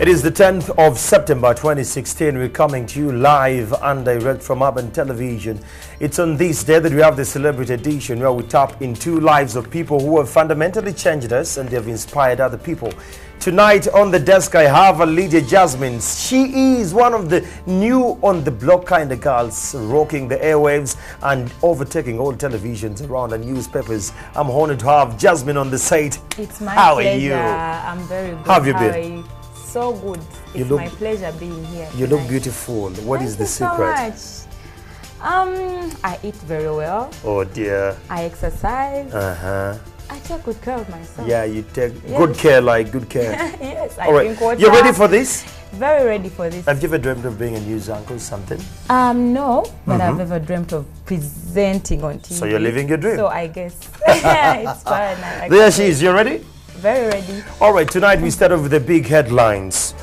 It is the 10th of September 2016. We're coming to you live and direct from Urban Television. It's on this day that we have the celebrity edition where we tap into lives of people who have fundamentally changed us and they have inspired other people. Tonight on the desk I have Lydia Jazmine. She is one of the new on the block kind of girls, rocking the airwaves and overtaking all televisions around and newspapers. I'm honored to have Jazmine on the site. It's my How pleasure. Are you? I'm very good. How have you been? Are you? So good. It's my pleasure being here. You look beautiful. What is the secret? Thank you so much. I eat very well. Oh dear. I exercise. Uh-huh. I take good care of myself. Yeah, you take good care, like good care. Yes, All right. drink water. You ready for this? Very ready for this. Have you ever dreamt of being a news anchor or something? No, but I've ever dreamt of presenting on TV. So you're living your dream. So I guess it's fine. There she is. You ready? Very ready. All right. Tonight we start off with the big headlines.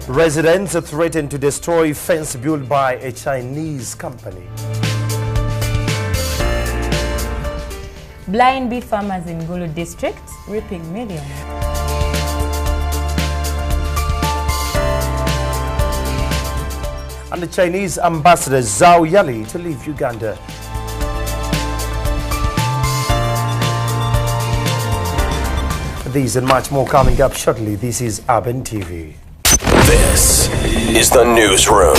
Residents are threatened to destroy fence built by a Chinese company. Blind beef farmers in Gulu district reaping millions. And the Chinese ambassador Zhao Yali to leave Uganda. These and much more coming up shortly. This is Urban TV. This is the newsroom.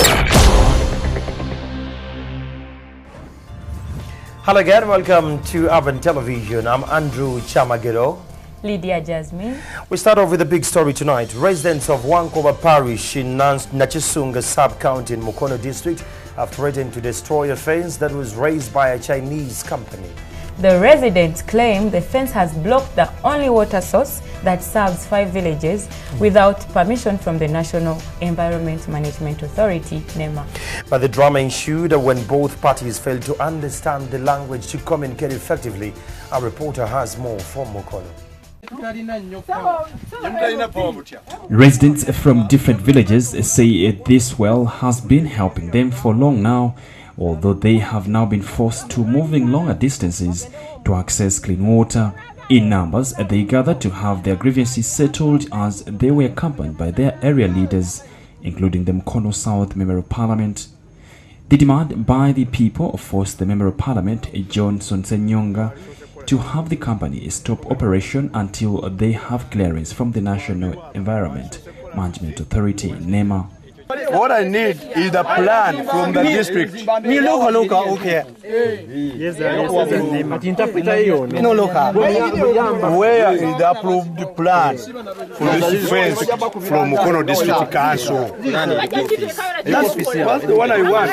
Hello again, welcome to Urban Television. I'm Andrew Chamagero. Lydia Jazmine. We start off with a big story tonight. Residents of Wankoba Parish in Nachisunga sub-county in Mukono district have threatened to destroy a fence that was raised by a Chinese company. The residents claim the fence has blocked the only water source that serves 5 villages without permission from the National Environment Management Authority, NEMA. But the drama ensued when both parties failed to understand the language to communicate effectively. Our reporter has more from Mukono. Residents from different villages say this well has been helping them for long now, although they have now been forced to moving longer distances to access clean water. In numbers, they gathered to have their grievances settled as they were accompanied by their area leaders, including the Mukono South Member of Parliament. The demand by the people forced the Member of Parliament, Johnson Senyonga, to have the company stop operation until they have clearance from the National Environment Management Authority, NEMA. What I need is the plan from the district. Okay. Where is the approved plan for this fence from Mukono District Council? That's the one I want.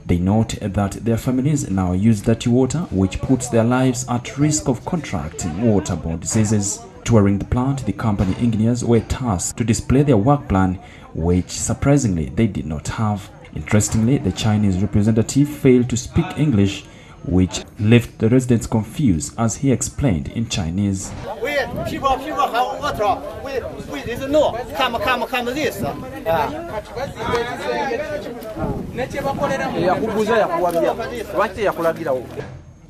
They note that their families now use dirty water, which puts their lives at risk of contracting waterborne diseases. Touring the plant, the company engineers were tasked to display their work plan, which surprisingly they did not have. Interestingly, the Chinese representative failed to speak English, which left the residents confused as he explained in Chinese. People have water. We didn't know. Come this.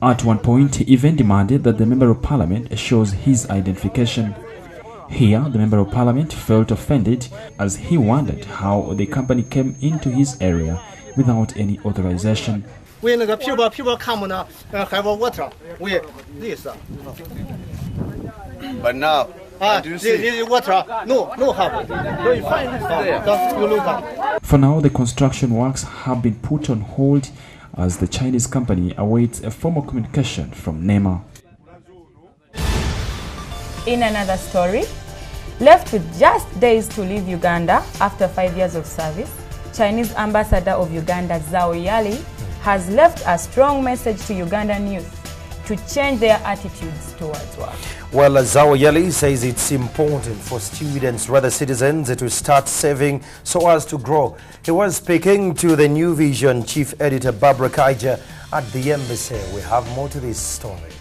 At one point, he even demanded that the Member of Parliament shows his identification. Here, the Member of Parliament felt offended as he wondered how the company came into his area without any authorization. When the people come now, have water. We this. But now, this water. No have. So you find this there. Just you look at. For now, the construction works have been put on hold as the Chinese company awaits a formal communication from NEMA. In another story, left with just days to leave Uganda after 5 years of service, Chinese ambassador of Uganda Zhao Yali has left a strong message to Ugandan youth to change their attitudes towards work. Well, Zhao Yali says it's important for students, rather citizens, to start saving so as to grow. He was speaking to the New Vision chief editor Barbara Kaija at the embassy. We have more to this story.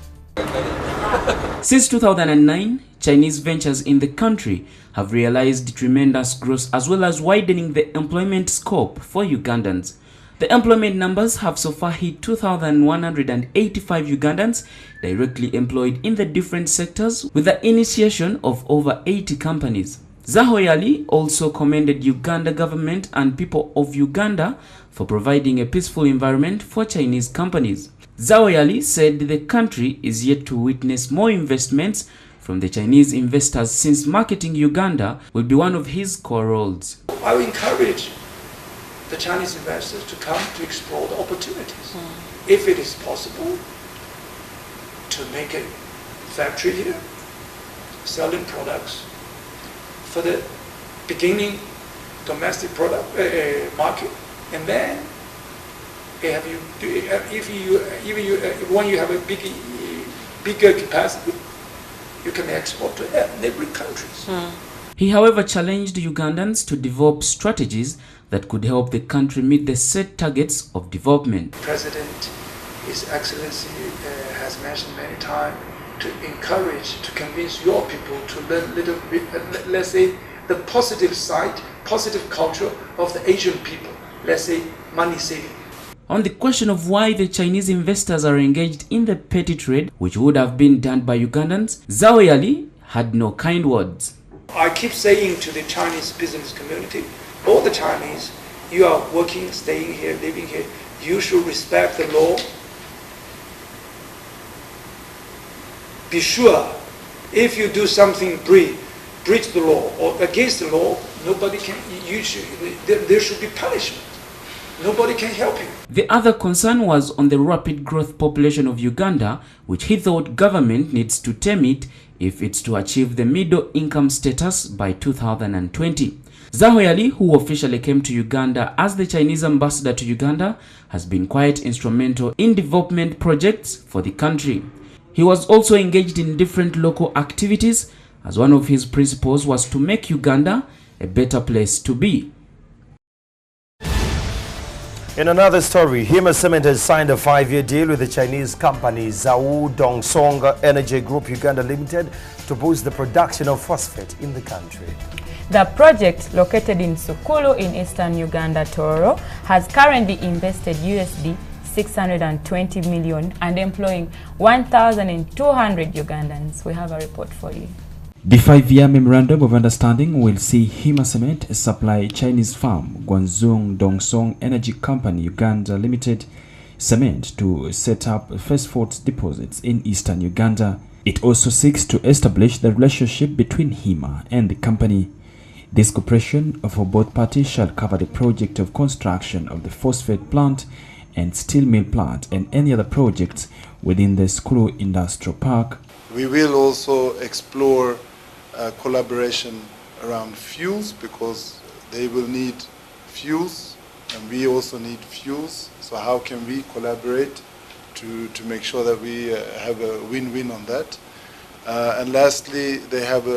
Since 2009, Chinese ventures in the country have realized tremendous growth as well as widening the employment scope for Ugandans. The employment numbers have so far hit 2,185 Ugandans directly employed in the different sectors, with the initiation of over 80 companies. Zahoyali also commended Uganda government and people of Uganda for providing a peaceful environment for Chinese companies. Zahoyali said the country is yet to witness more investments from the Chinese investors, since marketing Uganda will be one of his core roles. I will encourage the Chinese investors to come to explore the opportunities. If it is possible to make a factory here, selling products for the beginning domestic product market, and then when you have a bigger capacity, you can export to neighboring countries. He, however, challenged Ugandans to develop strategies that could help the country meet the set targets of development. President, His Excellency, has mentioned many times to encourage, to convince your people to learn a little bit, let's say, the positive side, positive culture of the Asian people, let's say, money saving. On the question of why the Chinese investors are engaged in the petty trade, which would have been done by Ugandans, Zahoyali had no kind words. I keep saying to the Chinese business community, all the Chinese, you are working, staying here, living here, you should respect the law. Be sure, if you do something breach the law or against the law, nobody can, there should be punishment. Nobody can help you. The other concern was on the rapid growth population of Uganda, which he thought government needs to tame it if it's to achieve the middle income status by 2020. Zahoyali, who officially came to Uganda as the Chinese ambassador to Uganda, has been quite instrumental in development projects for the country. He was also engaged in different local activities, as one of his principles was to make Uganda a better place to be. In another story, Hima Cement has signed a 5-year deal with the Chinese company Zhao Dongsong Energy Group Uganda Limited to boost the production of phosphate in the country. The project, located in Sukulu in eastern Uganda, Toro, has currently invested USD 620 million and employing 1,200 Ugandans. We have a report for you. The 5-year memorandum of understanding will see Hima Cement supply Chinese firm Guangzhou Dongsong Energy Company Uganda Limited cement to set up phosphate deposits in eastern Uganda. It also seeks to establish the relationship between Hima and the company. This cooperation for both parties shall cover the project of construction of the phosphate plant and steel mill plant and any other projects within the Skuru Industrial Park. We will also explore collaboration around fuels, because they will need fuels and we also need fuels. So how can we collaborate to make sure that we have a win-win on that? And lastly, they have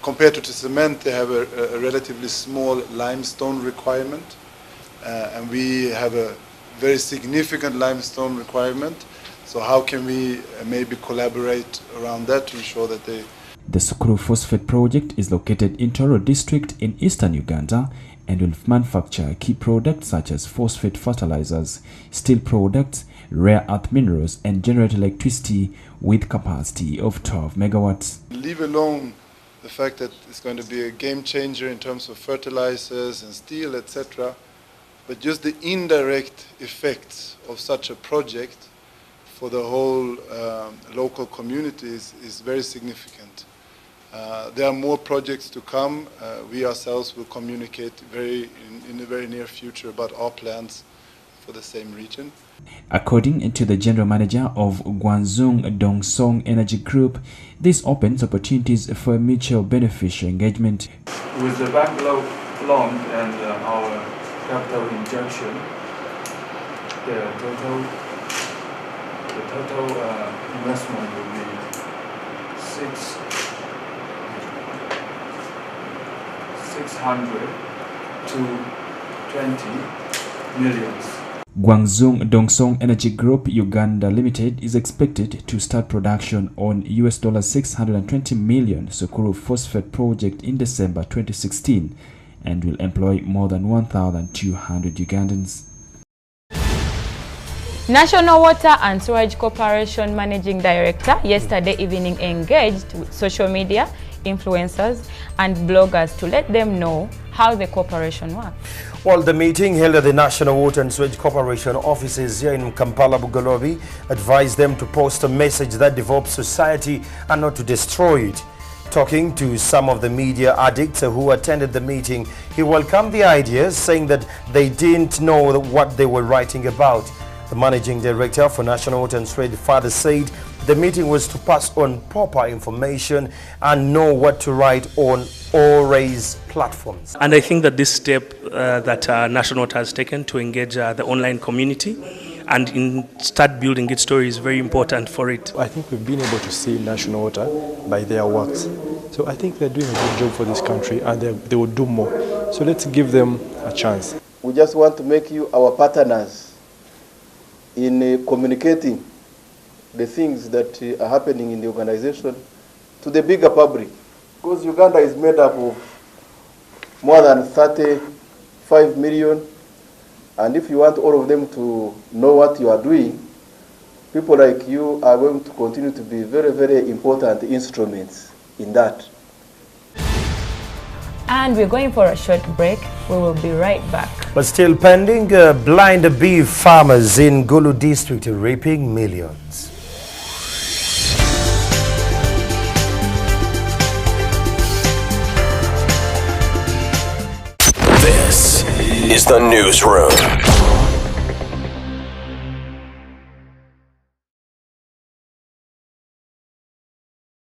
compared to cement, they have a relatively small limestone requirement, and we have a very significant limestone requirement. So how can we maybe collaborate around that to ensure that they... The Sukuru Phosphate Project is located in Toro District in eastern Uganda and will manufacture key products such as phosphate fertilizers, steel products, rare earth minerals, and generate electricity with capacity of 12 megawatts. Leave alone the fact that it's going to be a game changer in terms of fertilizers and steel, etc., but just the indirect effects of such a project for the whole local communities is very significant. There are more projects to come. We ourselves will communicate in the very near future about our plans for the same region. According to the general manager of Guangzhou Dongsong Energy Group, this opens opportunities for a mutual beneficial engagement. With the bank loan and our capital injection, the total investment will be 600 to 20 millions. Guangzhou Dongsong Energy Group Uganda Limited is expected to start production on $620 million Sukuru phosphate project in December 2016 and will employ more than 1,200 Ugandans. National Water and Sewerage Corporation Managing Director yesterday evening engaged with social media influencers and bloggers to let them know how the corporation works. Well, the meeting held at the National Water and Sewerage Corporation offices here in Kampala, Bugolobi, advised them to post a message that develops society and not to destroy it. Talking to some of the media addicts who attended the meeting, he welcomed the ideas, saying that they didn't know what they were writing about. The managing director for National Water and Sewerage further said the meeting was to pass on proper information and know what to write on all raised platforms. And I think that this step that National Water has taken to engage the online community and start building its story is very important for it. I think we've been able to see National Water by their works. So I think they're doing a good job for this country, and they will do more. So let's give them a chance. We just want to make you our partners in communicating the things that are happening in the organization to the bigger public. Because Uganda is made up of more than 35 million, and if you want all of them to know what you are doing, people like you are going to continue to be very, very important instruments in that. And we're going for a short break. We will be right back. But still pending, blind beef farmers in Gulu district reaping millions. This is the newsroom.